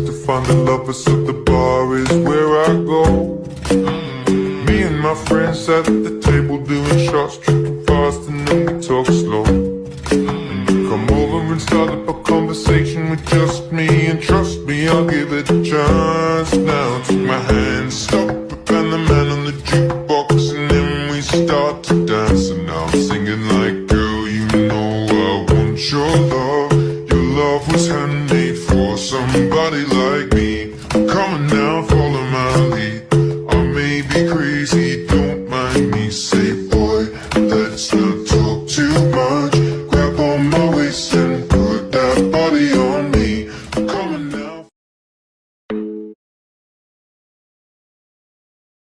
to find the lovers, so the bar is where I go. Me and my friends sat at the table doing shots, tripping fast, and then we talk slow. And you come over and start up a conversation with just me, and trust me, I'll give it a chance. Now take my hand, stop, and the man on the jukebox, and then we start to dance. And now I'm singing like, girl, you know I want your love. Your love was handmade for somebody like me. I'm coming now for